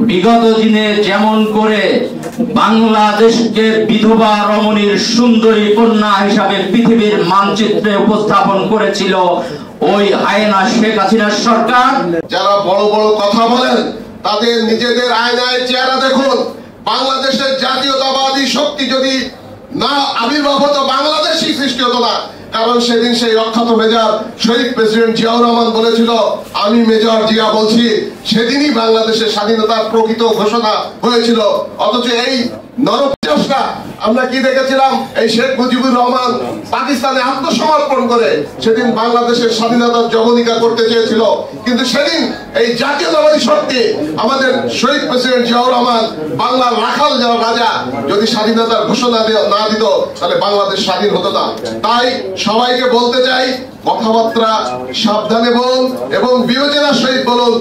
বিগত দিনে যেমন করে বাংলাদেশকে বিধবা রমণীর সুন্দরী কন্যা হিসাবে পৃথিবীর মানচিত্রে উপস্থাপন করেছিল ওই হায়না শেখ হাসিনার সরকার। যারা বড় বড় কথা বলেন তাদের নিজেদের আয়নায় চেহারা দেখুন। বাংলাদেশের জাতীয়তাবাদী শক্তি যদি না আবির্ভাব হতো, বাংলাদেশই সৃষ্টি হতো না। কারণ সেদিন সেই অখ্যাত মেজর শহীদ প্রেসিডেন্ট জিয়াউর রহমান বলেছিল, আমি মেজর জিয়া বলছি। সেদিনই বাংলাদেশের স্বাধীনতার প্রকৃত ঘোষণা হয়েছিল। অথচ এই নরচেষ্টা আমরা কি দেখেছিলাম, এই শেখ মুজিবুর রহমান পাকিস্তানে আত্মসমর্পণ করে সেদিন বাংলাদেশের স্বাধীনতার জবনিকা করতে চেয়েছিল। কিন্তু সেদিন এই জাতীয়তাবাদী শক্তি আমাদের শহীদ প্রেসিডেন্ট জিয়াউর রহমান, বাংলার রাখাল যারা রাজা, যদি স্বাধীনতার ঘোষণা না দিত তাহলে বাংলাদেশ স্বাধীন হতো না। তাই সবাইকে বলতে চাই, কথাবার্তা সাবধানে বলুন এবং বিবেচনার সহিত বলুন।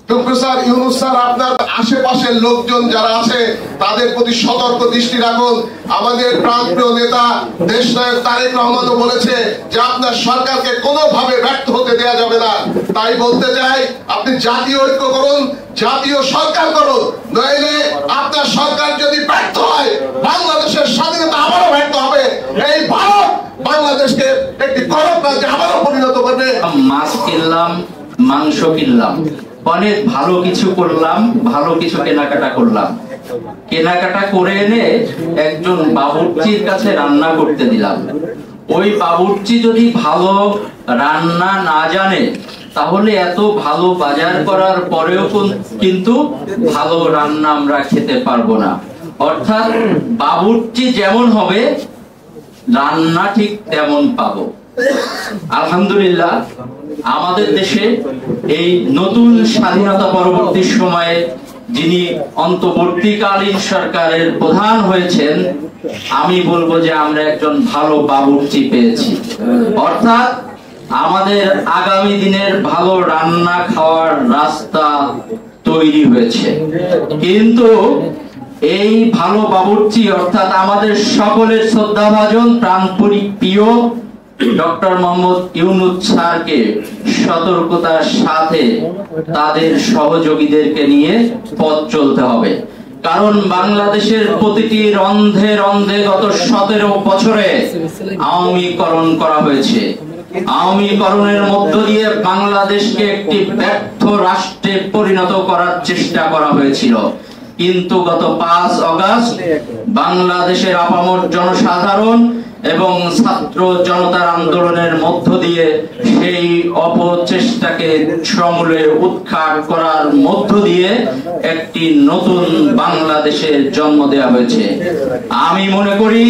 প্রফেসর ইউনূস স্যার, আপনার আশেপাশের লোকজন যারা আছে তাদের প্রতি সতর্ক দৃষ্টি রাখুন। আমাদের প্রাণপ্রিয় নেতা দেশনায়ক তারেক রহমানও বলেছে যে আপনার সরকারকে কোনোভাবে ব্যর্থ হতে দেওয়া যাবে না। তাই বলতে চাই, আপনি জাতীয় ঐক্য করুন, জাতীয় সরকার করুন। নইলে আপনার সরকার যদি ব্যর্থ হয়, বাংলাদেশের স্বাধীনতা আবারও ব্যর্থ হবে। এই ভারত বাংলাদেশকে একটি করপ রাজ্যে আবারও পরিণত করবে। মাছ কিনলাম, মাংস কিনলাম, অনেক ভালো কিছু করলাম, ভালো কিছু কেনাকাটা করলাম। কেনাকাটা করে এনে একজন বাবুর্চির কাছে রান্না করতে দিলাম। ওই বাবুর্চি যদি ভালো রান্না না জানে, তাহলে এত ভালো বাজার করার পরেও কিন্তু ভালো রান্না আমরা খেতে পারবো না। অর্থাৎ বাবুর্চি যেমন হবে, রান্না ঠিক তেমন পাবো। আলহামদুলিল্লাহ, আমাদের দেশে এই নতুন স্বাধীনতা পরবর্তী সময়ে যিনি অন্তর্বর্তীকালীন সরকারের প্রধান হয়েছেন, আমি বলবো যে আমরা একজন ভালো বাবুর্চি পেয়েছি। অর্থাৎ আমাদের আগামী দিনের ভালো রান্না খাওয়ার রাস্তা তৈরি হয়েছে। কিন্তু এই ভালো বাবুর্চি অর্থাৎ আমাদের সকলের শ্রদ্ধাভাজন প্রাণপ্রিয় ডক্টর মোহাম্মদ ইউনূস স্যারকে সতর্কতার সাথে তাদের সহযোগীদেরকে নিয়ে পথ চলতে হবে। কারণ বাংলাদেশের প্রতিটি রন্ধে রন্ধে গত 17 বছরে আওয়ামীকরণ করা হয়েছে। আওয়ামীকরণের মধ্য দিয়ে বাংলাদেশকে একটি ব্যর্থ রাষ্ট্রে পরিণত করার চেষ্টা করা হয়েছিল। কিন্তু গত 5 আগস্ট বাংলাদেশের আপামর জনসাধারণ এবং ছাত্র জনতার আন্দোলনের মধ্য দিয়ে সেই অপচেষ্টাকে সমূলে উৎখাত করার মধ্য দিয়ে একটি নতুন বাংলাদেশের জন্ম দেওয়া হয়েছে। আমি মনে করি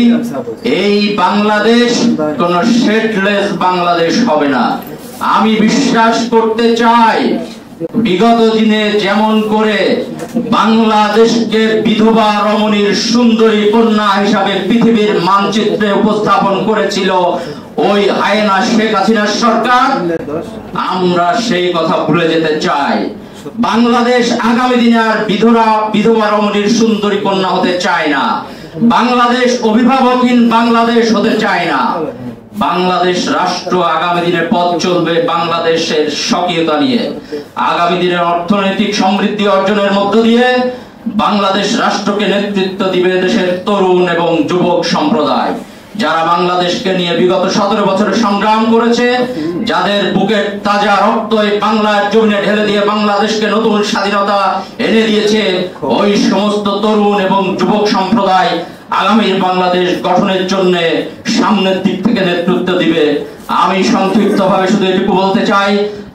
এই বাংলাদেশ কোন সেটলেস বাংলাদেশ হবে না। আমি বিশ্বাস করতে চাই, বিগত দিনে যেমন করে বাংলাদেশকে বিধবা রমণীর সুন্দরী কন্যা হিসাবে পৃথিবীর মানচিত্রে উপস্থাপন করেছিল ওই হায়না শেখ হাসিনার সরকার, আমরা সেই কথা ভুলে যেতে চাই। বাংলাদেশ আগামী দিনে আর বিধবা রমণীর সুন্দরী কন্যা হতে চায় না। বাংলাদেশ অভিভাবকহীন বাংলাদেশ হতে চায় না। বাংলাদেশ রাষ্ট্র আগামী দিনে পথ চলবে বাংলাদেশের স্বকীয়তা নিয়ে। আগামী দিনের অর্থনৈতিক সমৃদ্ধি অর্জনের মধ্য দিয়ে বাংলাদেশ রাষ্ট্রকে নেতৃত্ব দিবে দেশের তরুণ এবং যুবক সম্প্রদায়, যারা বাংলাদেশকে নিয়ে বিগত 17 বছরের সংগ্রাম করেছে, যাদের বুকের তাজা রক্ত এই বাংলার জমিনে ঢেলে দিয়ে বাংলাদেশকে নতুন স্বাধীনতা এনে দিয়েছে। ওই সমস্ত তরুণ এবং যুবক সম্প্রদায় আগামীর বাংলাদেশ গঠনের জন্য সামনের দিক থেকে নেতৃত্ব দিবে। আমি সংক্ষিপ্তভাবে শুধু এটুকু বলতে চাই,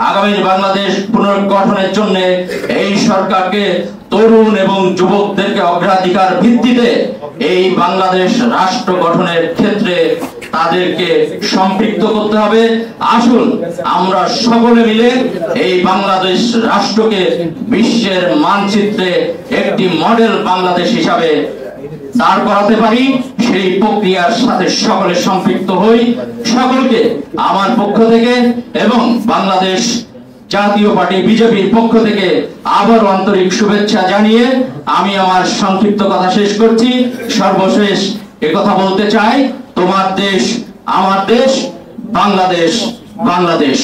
আগামীর বাংলাদেশ পুনর্গঠনের জন্য এই সরকারকে তরুণ এবং যুবকদেরকে অগ্রাধিকার ভিত্তিতে এই বাংলাদেশ রাষ্ট্র গঠনের ক্ষেত্রে তাদেরকে সম্পৃক্ত করতে হবে। আসুন আমরা সকলে মিলে এই বাংলাদেশ রাষ্ট্রকে বিশ্বের মানচিত্রে একটি মডেল বাংলাদেশ হিসাবে দাঁড় করাতে পারি। সেই প্রক্রিয়ার সাথে সকলে সম্পৃক্ত হই। সকলকে আমার পক্ষ থেকে এবং বাংলাদেশ জাতীয় পার্টি বিজেপির পক্ষ থেকে আবার আন্তরিক শুভেচ্ছা জানিয়ে আমি আমার সংক্ষিপ্ত কথা শেষ করছি। সর্বশেষ একথা বলতে চাই, তোমার দেশ আমার দেশ, বাংলাদেশ বাংলাদেশ।